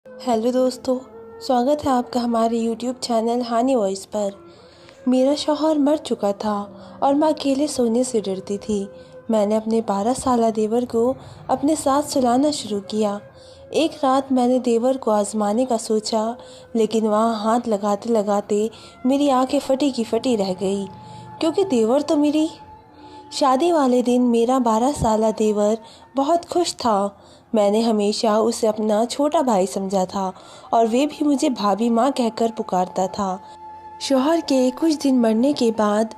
Hello दोस्तों, स्वागत है आपका हमारे यूट्यूब चैनल हानी वॉइस पर। मेरा शौहर मर चुका था और मैं अकेले सोने से डरती थी। मैंने अपने 12 साला देवर को अपने साथ सुलाना शुरू किया। एक रात मैंने देवर को आजमाने का सोचा, लेकिन वहाँ हाथ लगाते लगाते मेरी आंखें फटी की फटी रह गई, क्योंकि देवर तो मेरी शादी वाले दिन मेरा 12 साला देवर बहुत खुश था। मैंने हमेशा उसे अपना छोटा भाई समझा था और वे भी मुझे भाभी माँ कहकर पुकारता था। शौहर के कुछ दिन मरने के बाद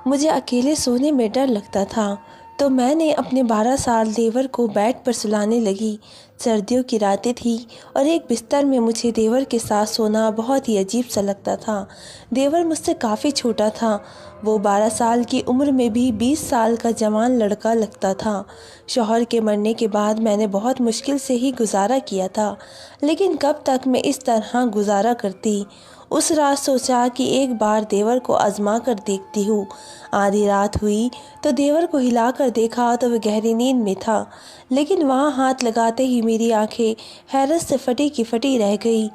मुझे अकेले सोने में डर लगता था, तो मैंने अपने 12 साल देवर को बेड पर सुलाने लगी। सर्दियों की रातें थी और एक बिस्तर में मुझे देवर के साथ सोना बहुत ही अजीब सा लगता था। देवर मुझसे काफ़ी छोटा था। वो 12 साल की उम्र में भी 20 साल का जवान लड़का लगता था। शौहर के मरने के बाद मैंने बहुत मुश्किल से ही गुजारा किया था, लेकिन कब तक मैं इस तरह गुजारा करती। उस रात सोचा कि एक बार देवर को आजमा कर देखती हूँ। आधी रात हुई तो देवर को हिलाकर देखा तो वह गहरी नींद में था, लेकिन वहाँ हाथ लगाते ही मेरी आंखें हैरत से फटी की फटी रह गई।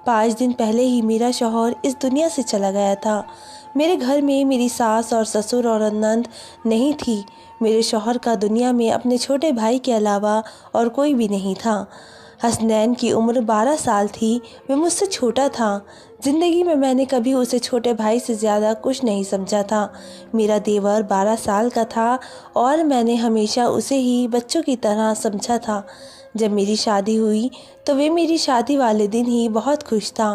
5 दिन पहले ही मेरा शौहर इस दुनिया से चला गया था। मेरे घर में मेरी सास और ससुर और ननद नहीं थी। मेरे शौहर का दुनिया में अपने छोटे भाई के अलावा और कोई भी नहीं था। हसनैन की उम्र 12 साल थी। वह मुझसे छोटा था। ज़िंदगी में मैंने कभी उसे छोटे भाई से ज़्यादा कुछ नहीं समझा था। मेरा देवर 12 साल का था और मैंने हमेशा उसे ही बच्चों की तरह समझा था। जब मेरी शादी हुई तो वे मेरी शादी वाले दिन ही बहुत खुश था।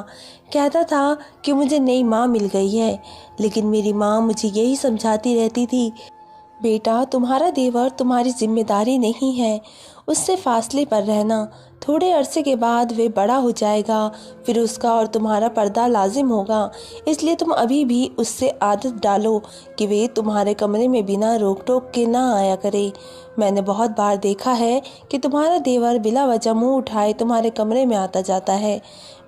कहता था कि मुझे नई माँ मिल गई है, लेकिन मेरी माँ मुझे यही समझाती रहती थी, बेटा तुम्हारा देवर तुम्हारी जिम्मेदारी नहीं है, उससे फासले पर रहना। थोड़े अरसे के बाद वे बड़ा हो जाएगा, फिर उसका और तुम्हारा पर्दा लाजिम होगा, इसलिए तुम अभी भी उससे आदत डालो कि वे तुम्हारे कमरे में बिना रोक टोक के ना आया करे। मैंने बहुत बार देखा है कि तुम्हारा देवर बिला वजह मुँह उठाए तुम्हारे कमरे में आता जाता है।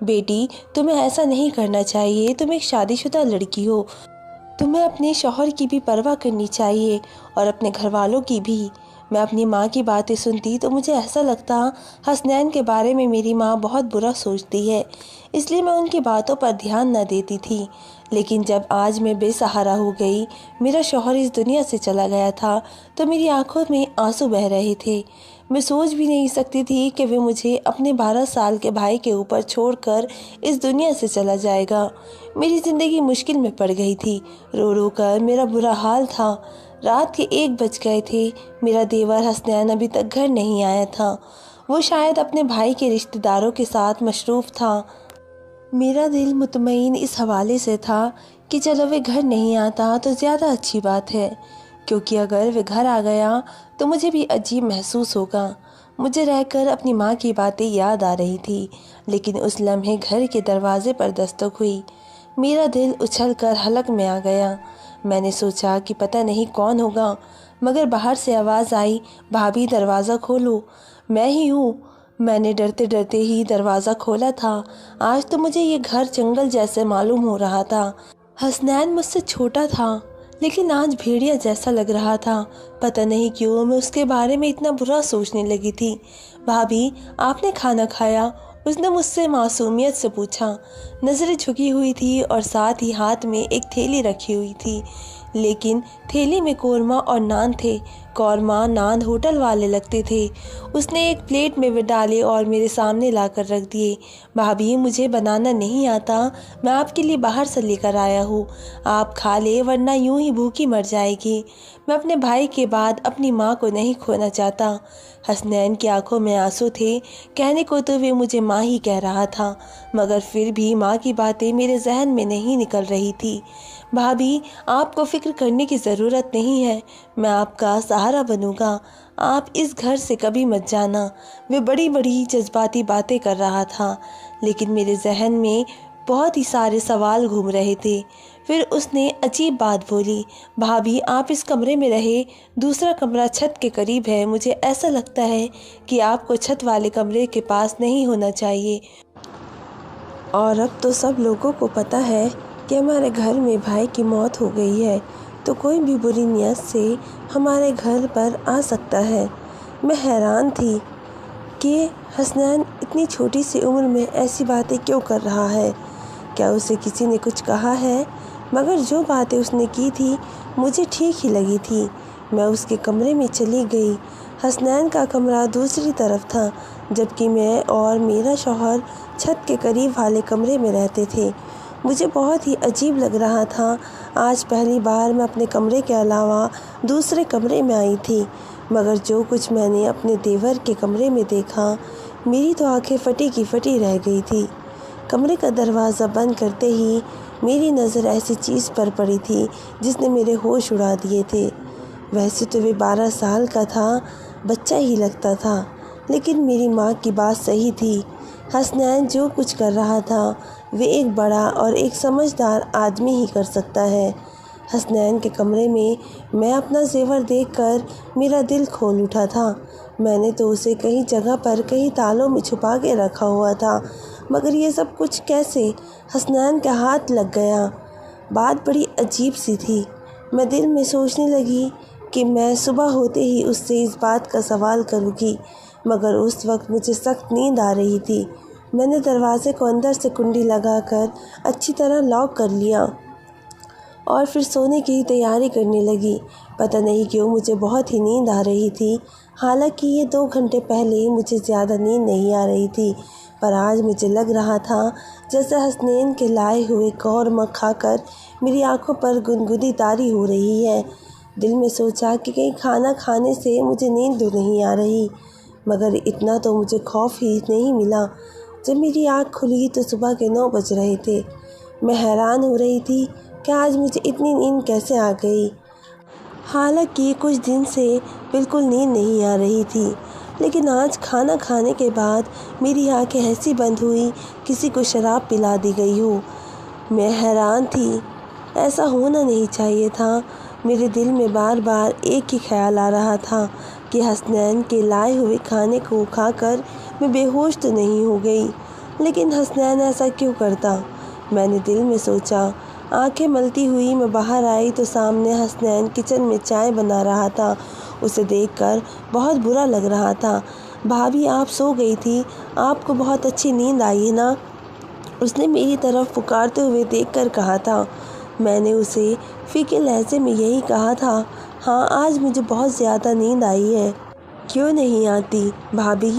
बेटी, तुम्हें ऐसा नहीं करना चाहिए। तुम एक शादीशुदा लड़की हो। तुम्हें अपने शौहर की भी परवाह करनी चाहिए और अपने घर वालों की भी। मैं अपनी माँ की बातें सुनती तो मुझे ऐसा लगता हसनैन के बारे में मेरी माँ बहुत बुरा सोचती है, इसलिए मैं उनकी बातों पर ध्यान न देती थी। लेकिन जब आज मैं बेसहारा हो गई, मेरा शौहर इस दुनिया से चला गया था, तो मेरी आंखों में आंसू बह रहे थे। मैं सोच भी नहीं सकती थी कि वे मुझे अपने 12 साल के भाई के ऊपर छोड़कर इस दुनिया से चला जाएगा। मेरी ज़िंदगी मुश्किल में पड़ गई थी। रो रो कर मेरा बुरा हाल था। रात के 1 बज गए थे। मेरा देवर हसनैन अभी तक घर नहीं आया था। वो शायद अपने भाई के रिश्तेदारों के साथ मशरूफ़ था। मेरा दिल मुतमईन इस हवाले से था कि चलो वे घर नहीं आता तो ज़्यादा अच्छी बात है, क्योंकि अगर वे घर आ गया तो मुझे भी अजीब महसूस होगा। मुझे रहकर अपनी माँ की बातें याद आ रही थी, लेकिन उस लम्हे घर के दरवाजे पर दस्तक हुई। मेरा दिल उछलकर हलक में आ गया। मैंने सोचा कि पता नहीं कौन होगा, मगर बाहर से आवाज़ आई, भाभी दरवाज़ा खोलो। मैं ही हूँ। मैंने डरते डरते ही दरवाज़ा खोला था। आज तो मुझे ये घर जंगल जैसे मालूम हो रहा था। हसनैन मुझसे छोटा था, लेकिन आज भेड़िया जैसा लग रहा था। पता नहीं क्यों मैं उसके बारे में इतना बुरा सोचने लगी थी। भाभी, आपने खाना खाया? उसने मुझसे मासूमियत से पूछा। नज़रें झुकी हुई थी और साथ ही हाथ में एक थैली रखी हुई थी, लेकिन थैली में कौरमा और नान थे। कौरमा नान होटल वाले लगते थे। उसने एक प्लेट में वे डाले और मेरे सामने लाकर रख दिए। भाभी, मुझे बनाना नहीं आता, मैं आपके लिए बाहर से लेकर आया हूँ। आप खा ले, वरना यूं ही भूखी मर जाएगी। मैं अपने भाई के बाद अपनी माँ को नहीं खोना चाहता। हसनैन की आंखों में आंसू थे। कहने को तो वे मुझे माँ ही कह रहा था, मगर फिर भी माँ की बातें मेरे जहन में नहीं निकल रही थी। भाभी, आपको फ़िक्र करने की ज़रूरत नहीं है। मैं आपका सहारा बनूंगा। आप इस घर से कभी मत जाना। वे बड़ी बड़ी जज्बाती बातें कर रहा था, लेकिन मेरे जहन में बहुत ही सारे सवाल घूम रहे थे। फिर उसने अजीब बात बोली, भाभी आप इस कमरे में रहे, दूसरा कमरा छत के करीब है। मुझे ऐसा लगता है कि आपको छत वाले कमरे के पास नहीं होना चाहिए। और अब तो सब लोगों को पता है कि हमारे घर में भाई की मौत हो गई है, तो कोई भी बुरी नीयत से हमारे घर पर आ सकता है। मैं हैरान थी। कि हसनैन इतनी छोटी सी उम्र में ऐसी बातें क्यों कर रहा है। क्या उसे किसी ने कुछ कहा है? मगर जो बातें उसने की थी मुझे ठीक ही लगी थी। मैं उसके कमरे में चली गई। हसनैन का कमरा दूसरी तरफ था, जबकि मैं और मेरा शौहर छत के करीब वाले कमरे में रहते थे। मुझे बहुत ही अजीब लग रहा था। आज पहली बार मैं अपने कमरे के अलावा दूसरे कमरे में आई थी, मगर जो कुछ मैंने अपने देवर के कमरे में देखा, मेरी तो आंखें फटी की फटी रह गई थी। कमरे का दरवाज़ा बंद करते ही मेरी नज़र ऐसी चीज़ पर पड़ी थी जिसने मेरे होश उड़ा दिए थे। वैसे तो वे 12 साल का था, बच्चा ही लगता था, लेकिन मेरी माँ की बात सही थी। हसनैन जो कुछ कर रहा था वे एक बड़ा और एक समझदार आदमी ही कर सकता है। हसनैन के कमरे में मैं अपना जेवर देखकर मेरा दिल खोल उठा था। मैंने तो उसे कहीं जगह पर कहीं तालों में छुपा के रखा हुआ था, मगर ये सब कुछ कैसे हसनैन के हाथ लग गया। बात बड़ी अजीब सी थी। मैं दिल में सोचने लगी कि मैं सुबह होते ही उससे इस बात का सवाल करूँगी, मगर उस वक्त मुझे सख्त नींद आ रही थी। मैंने दरवाज़े को अंदर से कुंडी लगाकर अच्छी तरह लॉक कर लिया और फिर सोने की तैयारी करने लगी। पता नहीं क्यों मुझे बहुत ही नींद आ रही थी। हालांकि ये 2 घंटे पहले मुझे ज़्यादा नींद नहीं आ रही थी, पर आज मुझे लग रहा था जैसे हसनैन के लाए हुए कौरमा खाकर मेरी आंखों पर गुनगुनी तारी हो रही है। दिल में सोचा कि कहीं खाना खाने से मुझे नींद तो नहीं आ रही, मगर इतना तो मुझे खौफ ही नहीं मिला। जब मेरी आँख खुली तो सुबह के 9 बज रहे थे। मैं हैरान हो रही थी कि आज मुझे इतनी नींद कैसे आ गई। हालांकि कुछ दिन से बिल्कुल नींद नहीं आ रही थी, लेकिन आज खाना खाने के बाद मेरी आँखें ऐसी बंद हुई किसी को शराब पिला दी गई हो। मैं हैरान थी, ऐसा होना नहीं चाहिए था। मेरे दिल में बार बार एक ही ख्याल आ रहा था कि हसनैन के लाए हुए खाने को खाकर मैं बेहोश तो नहीं हो गई, लेकिन हसनैन ऐसा क्यों करता। मैंने दिल में सोचा। आंखें मलती हुई मैं बाहर आई तो सामने हसनैन किचन में चाय बना रहा था। उसे देखकर बहुत बुरा लग रहा था। भाभी, आप सो गई थी, आपको बहुत अच्छी नींद आई है ना? उसने मेरी तरफ पुकारते हुए देखकर कहा था। मैंने उसे फीके लहजे में यही कहा था, हाँ आज मुझे बहुत ज़्यादा नींद आई है। क्यों नहीं आती भाभी?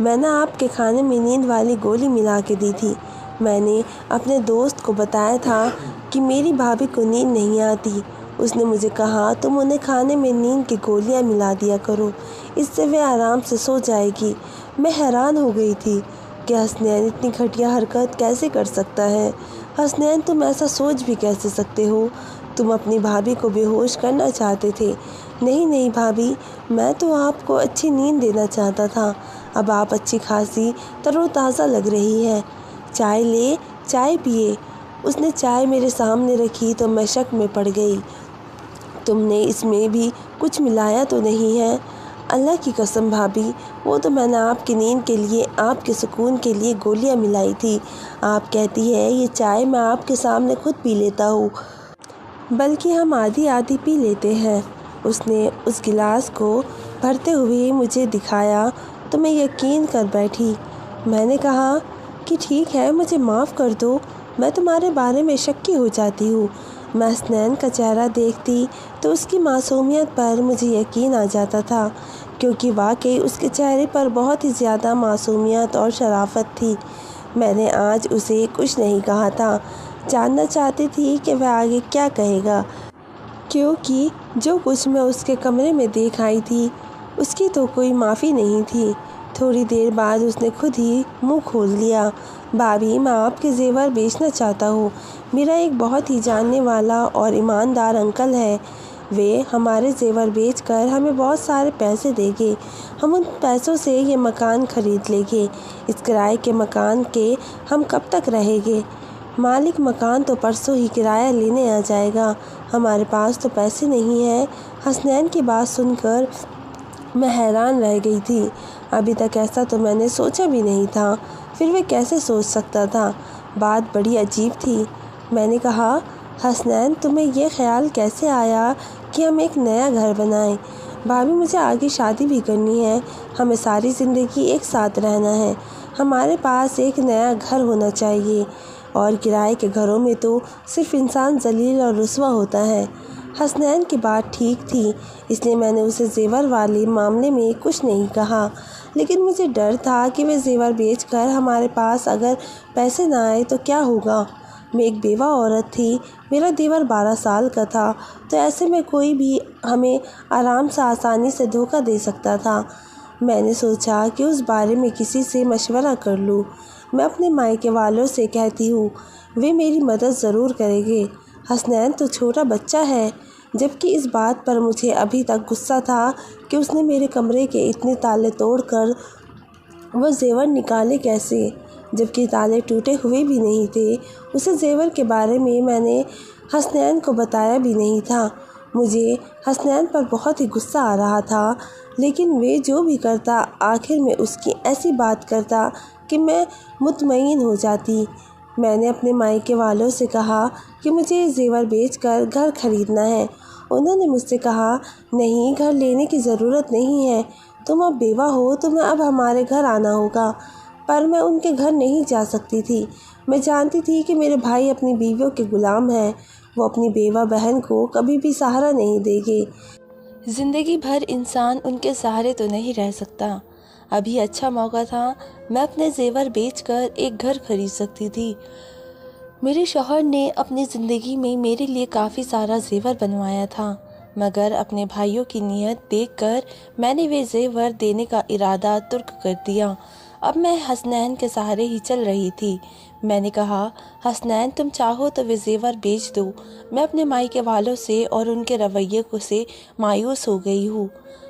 मैंने आपके खाने में नींद वाली गोली मिला के दी थी। मैंने अपने दोस्त को बताया था कि मेरी भाभी को नींद नहीं आती। उसने मुझे कहा तुम उन्हें खाने में नींद की गोलियां मिला दिया करो, इससे वे आराम से सो जाएगी। मैं हैरान हो गई थी कि हसनैन इतनी घटिया हरकत कैसे कर सकता है। हसनैन, तुम ऐसा सोच भी कैसे सकते हो? तुम अपनी भाभी को बेहोश करना चाहते थे। नहीं नहीं भाभी, मैं तो आपको अच्छी नींद देना चाहता था। अब आप अच्छी खासी तरोताज़ा लग रही है। चाय ले, चाय पिए। उसने चाय मेरे सामने रखी तो मैं शक में पड़ गई। तुमने इसमें भी कुछ मिलाया तो नहीं है? अल्लाह की कसम भाभी, वो तो मैंने आपकी नींद के लिए, आपके सुकून के लिए गोलियां मिलाई थी। आप कहती है ये चाय मैं आपके सामने खुद पी लेता हूँ, बल्कि हम आधी आधी पी लेते हैं। उसने उस गिलास को भरते हुए मुझे दिखाया तो मैं यकीन कर बैठी। मैंने कहा कि ठीक है, मुझे माफ़ कर दो, मैं तुम्हारे बारे में शक्की हो जाती हूँ। मैं हसनैन का चेहरा देखती तो उसकी मासूमियत पर मुझे यकीन आ जाता था, क्योंकि वाकई उसके चेहरे पर बहुत ही ज़्यादा मासूमियत और शराफत थी। मैंने आज उसे कुछ नहीं कहा था। जानना चाहती थी कि वह आगे क्या कहेगा, क्योंकि जो कुछ मैं उसके कमरे में देख आई थी उसकी तो कोई माफ़ी नहीं थी। थोड़ी देर बाद उसने खुद ही मुंह खोल लिया। भाभी, मैं आपके जेवर बेचना चाहता हूँ। मेरा एक बहुत ही जानने वाला और ईमानदार अंकल है। वे हमारे जेवर बेचकर हमें बहुत सारे पैसे देंगे। हम उन पैसों से ये मकान खरीद लेंगे। इस किराए के मकान के हम कब तक रहेंगे? मालिक मकान तो परसों ही किराया लेने आ जाएगा। हमारे पास तो पैसे नहीं हैं। हसनैन की बात सुनकर मैं हैरान रह गई थी। अभी तक ऐसा तो मैंने सोचा भी नहीं था, फिर वे कैसे सोच सकता था? बात बड़ी अजीब थी। मैंने कहा, हसनैन, तुम्हें यह ख्याल कैसे आया कि हम एक नया घर बनाएं? भाभी मुझे आगे शादी भी करनी है, हमें सारी ज़िंदगी एक साथ रहना है, हमारे पास एक नया घर होना चाहिए और किराए के घरों में तो सिर्फ इंसान जलील और रुस्वा होता है। हसनैन की बात ठीक थी, इसलिए मैंने उसे जेवर वाले मामले में कुछ नहीं कहा, लेकिन मुझे डर था कि वे जेवर बेचकर हमारे पास अगर पैसे ना आए तो क्या होगा। मैं एक बेवा औरत थी, मेरा देवर 12 साल का था, तो ऐसे में कोई भी हमें आराम से आसानी से धोखा दे सकता था। मैंने सोचा कि उस बारे में किसी से मशवरा कर लूँ। मैं अपने मायके वालों से कहती हूँ, वे मेरी मदद ज़रूर करेंगे। हसनैन तो छोटा बच्चा है, जबकि इस बात पर मुझे अभी तक गुस्सा था कि उसने मेरे कमरे के इतने ताले तोड़कर वो जेवर निकाले कैसे, जबकि ताले टूटे हुए भी नहीं थे। उसे जेवर के बारे में मैंने हसनैन को बताया भी नहीं था। मुझे हसनैन पर बहुत ही गुस्सा आ रहा था, लेकिन वे जो भी करता आखिर में उसकी ऐसी बात करता कि मैं मुतमईन हो जाती। मैंने अपने मायके वालों से कहा कि मुझे जेवर बेचकर घर खरीदना है। उन्होंने मुझसे कहा, नहीं, घर लेने की ज़रूरत नहीं है, तुम अब बेवा हो, तुम्हें अब हमारे घर आना होगा। पर मैं उनके घर नहीं जा सकती थी। मैं जानती थी कि मेरे भाई अपनी बीवियों के गुलाम हैं, वो अपनी बेवा बहन को कभी भी सहारा नहीं देंगे। ज़िंदगी भर इंसान उनके सहारे तो नहीं रह सकता। अभी अच्छा मौका था, मैं अपने जेवर बेचकर एक घर खरीद सकती थी। मेरे शौहर ने अपनी ज़िंदगी में मेरे लिए काफ़ी सारा जेवर बनवाया था, मगर अपने भाइयों की नीयत देखकर मैंने वे जेवर देने का इरादा तुर्क कर दिया। अब मैं हसनैन के सहारे ही चल रही थी। मैंने कहा, हसनैन, तुम चाहो तो वे जेवर बेच दो। मैं अपने मायके वालों से और उनके रवैये को से मायूस हो गई हूँ।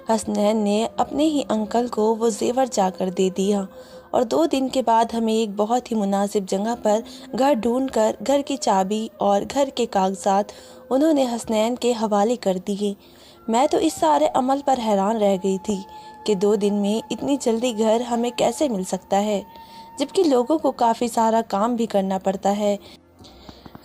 हसनैन ने अपने ही अंकल को वो जेवर जाकर दे दिया और 2 दिन के बाद हमें एक बहुत ही मुनासिब जगह पर घर ढूंढकर घर की चाबी और घर के कागजात उन्होंने हसनैन के हवाले कर दिए। मैं तो इस सारे अमल पर हैरान रह गई थी कि 2 दिन में इतनी जल्दी घर हमें कैसे मिल सकता है, जबकि लोगों को काफ़ी सारा काम भी करना पड़ता है।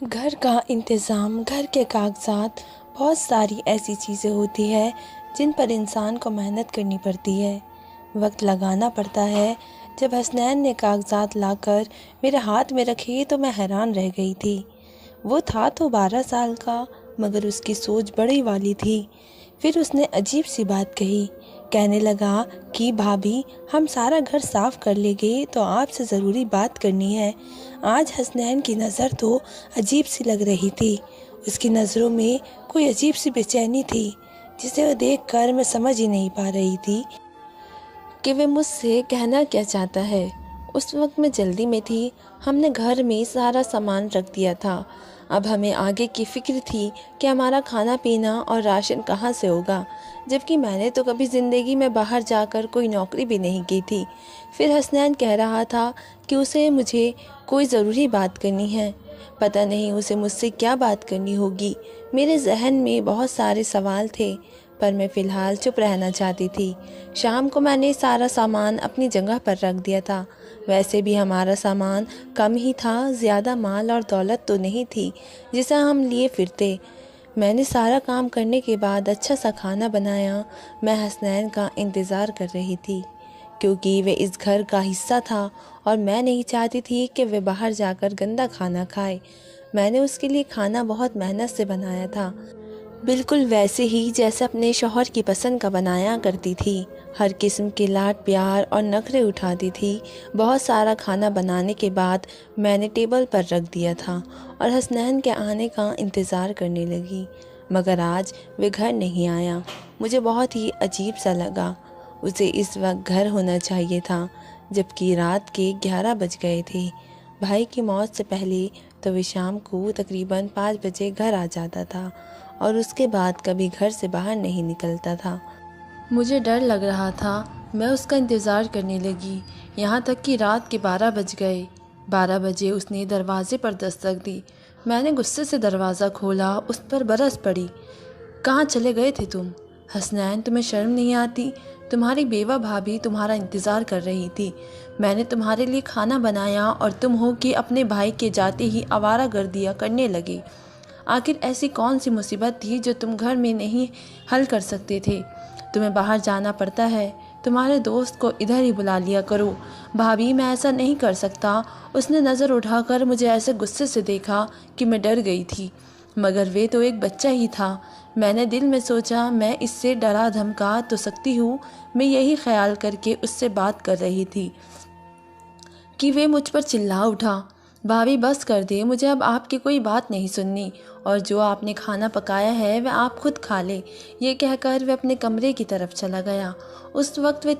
घर का इंतज़ाम, घर के कागजात, बहुत सारी ऐसी चीज़ें होती है जिन पर इंसान को मेहनत करनी पड़ती है, वक्त लगाना पड़ता है। जब हसनैन ने कागजात लाकर मेरे हाथ में रखे तो मैं हैरान रह गई थी। वो था तो 12 साल का, मगर उसकी सोच बड़ी वाली थी। फिर उसने अजीब सी बात कही, कहने लगा कि भाभी, हम सारा घर साफ कर लेंगे तो आपसे ज़रूरी बात करनी है। आज हसनैन की नज़र तो अजीब सी लग रही थी। उसकी नज़रों में कोई अजीब सी बेचैनी थी, जिसे वो देखकर मैं समझ ही नहीं पा रही थी कि वे मुझसे कहना क्या चाहता है। उस वक्त मैं जल्दी में थी। हमने घर में सारा सामान रख दिया था। अब हमें आगे की फ़िक्र थी कि हमारा खाना पीना और राशन कहाँ से होगा, जबकि मैंने तो कभी ज़िंदगी में बाहर जाकर कोई नौकरी भी नहीं की थी। फिर हसनैन कह रहा था कि उसे मुझे कोई ज़रूरी बात करनी है। पता नहीं उसे मुझसे क्या बात करनी होगी। मेरे जहन में बहुत सारे सवाल थे, पर मैं फ़िलहाल चुप रहना चाहती थी। शाम को मैंने सारा सामान अपनी जगह पर रख दिया था। वैसे भी हमारा सामान कम ही था, ज़्यादा माल और दौलत तो नहीं थी जिसे हम लिए फिरते। मैंने सारा काम करने के बाद अच्छा सा खाना बनाया। मैं हसनैन का इंतज़ार कर रही थी, क्योंकि वे इस घर का हिस्सा था और मैं नहीं चाहती थी कि वे बाहर जाकर गंदा खाना खाए। मैंने उसके लिए खाना बहुत मेहनत से बनाया था, बिल्कुल वैसे ही जैसे अपने शौहर की पसंद का बनाया करती थी। हर किस्म के लाड प्यार और नखरे उठाती थी। बहुत सारा खाना बनाने के बाद मैंने टेबल पर रख दिया था और हसनैन के आने का इंतज़ार करने लगी, मगर आज वे घर नहीं आया। मुझे बहुत ही अजीब सा लगा। उसे इस वक्त घर होना चाहिए था, जबकि रात के 11 बज गए थे। भाई की मौत से पहले तो वे शाम को तकरीबन 5 बजे घर आ जाता था और उसके बाद कभी घर से बाहर नहीं निकलता था। मुझे डर लग रहा था। मैं उसका इंतज़ार करने लगी, यहाँ तक कि रात के 12 बज गए। 12 बजे उसने दरवाज़े पर दस्तक दी। मैंने गुस्से से दरवाज़ा खोला, उस पर बरस पड़ी। कहाँ चले गए थे तुम? हसनैन, तुम्हें शर्म नहीं आती? तुम्हारी बेवा भाभी तुम्हारा इंतज़ार कर रही थी। मैंने तुम्हारे लिए खाना बनाया और तुम हो कि अपने भाई के जाते ही आवारागर्दियाँ करने लगे। आखिर ऐसी कौन सी मुसीबत थी जो तुम घर में नहीं हल कर सकते थे? तुम्हें बाहर जाना पड़ता है, तुम्हारे दोस्त को इधर ही बुला लिया करो। भाभी, मैं ऐसा नहीं कर सकता। उसने नज़र उठाकर मुझे ऐसे गुस्से से देखा कि मैं डर गई थी, मगर वे तो एक बच्चा ही था। मैंने दिल में सोचा, मैं इससे डरा धमका तो सकती हूँ। मैं यही ख्याल करके उससे बात कर रही थी कि वे मुझ पर चिल्ला उठा, भाभी बस कर दे, मुझे अब आपकी कोई बात नहीं सुननी, और जो आपने खाना पकाया है वह आप खुद खा ले। ये कहकर वह अपने कमरे की तरफ चला गया। उस वक्त वह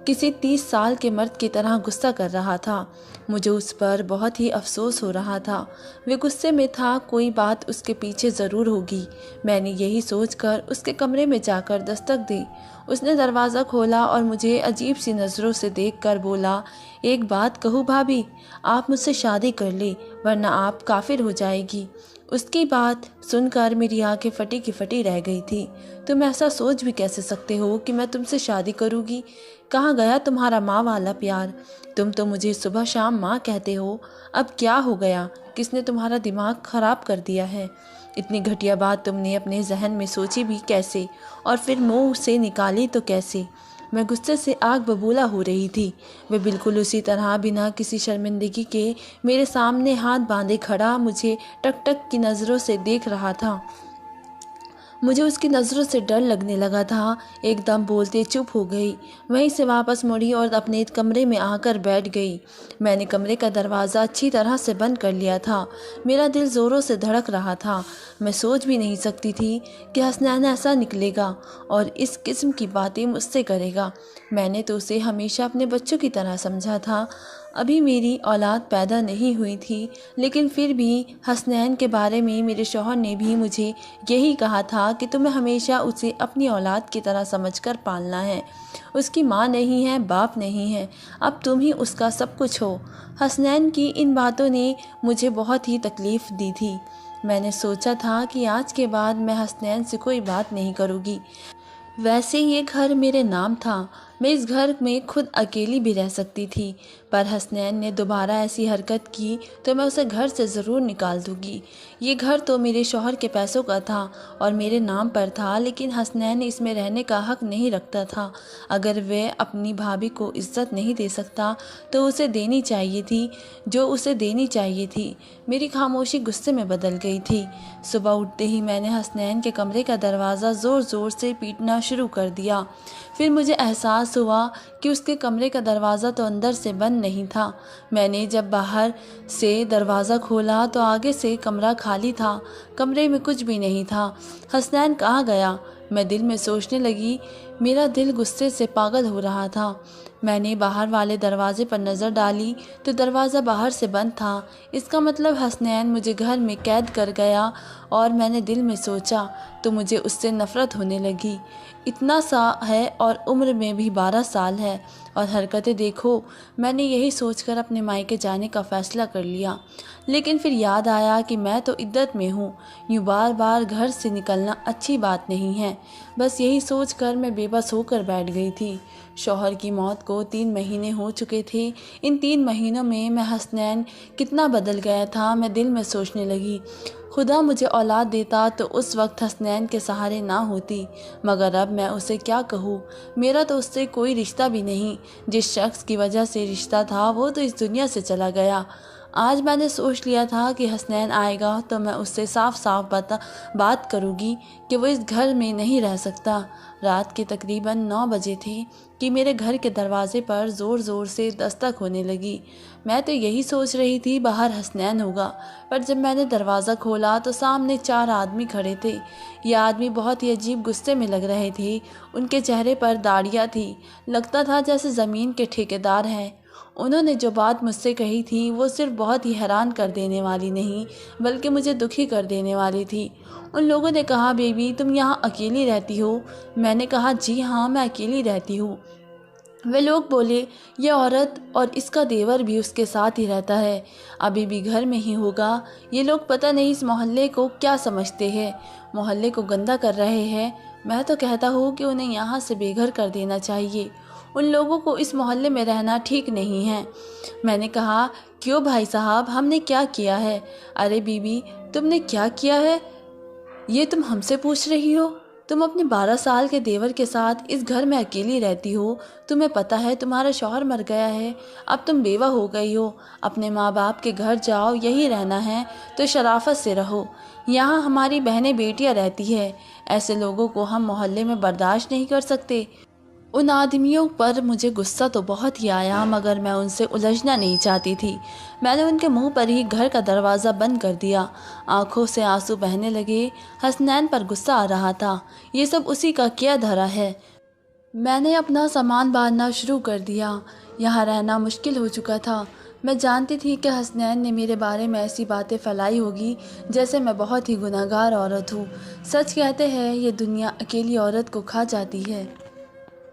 किसी 30 साल के मर्द की तरह गुस्सा कर रहा था। मुझे उस पर बहुत ही अफसोस हो रहा था। वे गुस्से में था, कोई बात उसके पीछे ज़रूर होगी। मैंने यही सोचकर उसके कमरे में जाकर दस्तक दी। उसने दरवाज़ा खोला और मुझे अजीब सी नज़रों से देखकर बोला, एक बात कहूँ भाभी, आप मुझसे शादी कर ले, वरना आप काफिर हो जाएगी। उसकी बात सुनकर मेरी आंखें फटी की फटी रह गई थी। तुम ऐसा सोच भी कैसे सकते हो कि मैं तुमसे शादी करूँगी? कहाँ गया तुम्हारा माँ वाला प्यार? तुम तो मुझे सुबह शाम माँ कहते हो। अब क्या हो गया? किसने तुम्हारा दिमाग खराब कर दिया है? इतनी घटिया बात तुमने अपने जहन में सोची भी कैसे, और फिर मुंह से निकाली तो कैसे? मैं गुस्से से आग बबूला हो रही थी। वह बिल्कुल उसी तरह बिना किसी शर्मिंदगी के मेरे सामने हाथ बांधे खड़ा मुझे टक टक की नज़रों से देख रहा था। मुझे उसकी नज़रों से डर लगने लगा था। एकदम बोलते चुप हो गई, वहीं से वापस मुड़ी और अपने कमरे में आकर बैठ गई। मैंने कमरे का दरवाज़ा अच्छी तरह से बंद कर लिया था। मेरा दिल ज़ोरों से धड़क रहा था। मैं सोच भी नहीं सकती थी कि हसनैन ऐसा निकलेगा और इस किस्म की बातें मुझसे करेगा। मैंने तो उसे हमेशा अपने बच्चों की तरह समझा था। अभी मेरी औलाद पैदा नहीं हुई थी, लेकिन फिर भी हसनैन के बारे में मेरे शौहर ने भी मुझे यही कहा था कि तुम्हें हमेशा उसे अपनी औलाद की तरह समझकर पालना है। उसकी माँ नहीं है, बाप नहीं है, अब तुम ही उसका सब कुछ हो। हसनैन की इन बातों ने मुझे बहुत ही तकलीफ़ दी थी। मैंने सोचा था कि आज के बाद मैं हसनैन से कोई बात नहीं करूँगी। वैसे ये घर मेरे नाम था, मैं इस घर में खुद अकेली भी रह सकती थी, पर हसनैन ने दोबारा ऐसी हरकत की तो मैं उसे घर से ज़रूर निकाल दूँगी। ये घर तो मेरे शौहर के पैसों का था और मेरे नाम पर था, लेकिन हसनैन इसमें रहने का हक़ नहीं रखता था। अगर वह अपनी भाभी को इज़्ज़त नहीं दे सकता तो उसे देनी चाहिए थी जो उसे देनी चाहिए थी। मेरी खामोशी गुस्से में बदल गई थी। सुबह उठते ही मैंने हसनैन के कमरे का दरवाज़ा ज़ोर ज़ोर से पीटना शुरू कर दिया। फिर मुझे एहसास हुआ कि उसके कमरे का दरवाज़ा तो अंदर से बंद नहीं था। मैंने जब बाहर से दरवाज़ा खोला तो आगे से कमरा खाली था। कमरे में कुछ भी नहीं था। हसनैन कहाँ गया? मैं दिल में सोचने लगी। मेरा दिल गुस्से से पागल हो रहा था। मैंने बाहर वाले दरवाजे पर नज़र डाली तो दरवाज़ा बाहर से बंद था। इसका मतलब हसनैन मुझे घर में कैद कर गया, और मैंने दिल में सोचा तो मुझे उससे नफ़रत होने लगी। इतना सा है और उम्र में भी 12 साल है, और हरकतें देखो। मैंने यही सोचकर अपने मायके जाने का फ़ैसला कर लिया, लेकिन फिर याद आया कि मैं तो इद्दत में हूँ। यूँ बार बार घर से निकलना अच्छी बात नहीं है। बस यही सोचकर मैं बेबस होकर बैठ गई थी। शौहर की मौत को 3 महीने हो चुके थे। इन 3 महीनों में मैं हसनैन कितना बदल गया था, मैं दिल में सोचने लगी। खुदा मुझे औलाद देता तो उस वक्त हसनैन के सहारे ना होती, मगर अब मैं उसे क्या कहूँ? मेरा तो उससे कोई रिश्ता भी नहीं। जिस शख्स की वजह से रिश्ता था वो तो इस दुनिया से चला गया। आज मैंने सोच लिया था कि हसनैन आएगा तो मैं उससे साफ साफ बात करूँगी कि वो इस घर में नहीं रह सकता। रात के तकरीबन 9 बजे थे कि मेरे घर के दरवाजे पर ज़ोर ज़ोर से दस्तक होने लगी। मैं तो यही सोच रही थी बाहर हसनैन होगा, पर जब मैंने दरवाज़ा खोला तो सामने 4 आदमी खड़े थे। ये आदमी बहुत ही अजीब गुस्से में लग रहे थे। उनके चेहरे पर दाढ़ियाँ थी, लगता था जैसे ज़मीन के ठेकेदार हैं। उन्होंने जो बात मुझसे कही थी वो सिर्फ बहुत ही हैरान कर देने वाली नहीं, बल्कि मुझे दुखी कर देने वाली थी। उन लोगों ने कहा, बेबी तुम यहाँ अकेली रहती हो? मैंने कहा, जी हाँ, मैं अकेली रहती हूँ। वे लोग बोले, ये औरत और इसका देवर भी उसके साथ ही रहता है, अभी भी घर में ही होगा। ये लोग पता नहीं इस मोहल्ले को क्या समझते हैं, मोहल्ले को गंदा कर रहे हैं। मैं तो कहता हूँ कि उन्हें यहाँ से बेघर कर देना चाहिए। उन लोगों को इस मोहल्ले में रहना ठीक नहीं है। मैंने कहा, क्यों भाई साहब, हमने क्या किया है? अरे बीबी, तुमने क्या किया है ये तुम हमसे पूछ रही हो? तुम अपने 12 साल के देवर के साथ इस घर में अकेली रहती हो। तुम्हें पता है तुम्हारा शौहर मर गया है, अब तुम बेवा हो गई हो। अपने माँ बाप के घर जाओ, यही रहना है तो शराफत से रहो। यहाँ हमारी बहनें बेटियाँ रहती है, ऐसे लोगों को हम मोहल्ले में बर्दाश्त नहीं कर सकते। उन आदमियों पर मुझे गुस्सा तो बहुत ही आया, मगर मैं उनसे उलझना नहीं चाहती थी। मैंने उनके मुंह पर ही घर का दरवाज़ा बंद कर दिया। आंखों से आंसू बहने लगे। हसनैन पर गुस्सा आ रहा था। ये सब उसी का किया धरा है। मैंने अपना सामान बांधना शुरू कर दिया। यहाँ रहना मुश्किल हो चुका था। मैं जानती थी कि हसनैन ने मेरे बारे में ऐसी बातें फैलाई होगी जैसे मैं बहुत ही गुनहगार औरत हूँ। सच कहते हैं ये दुनिया अकेली औरत को खा जाती है।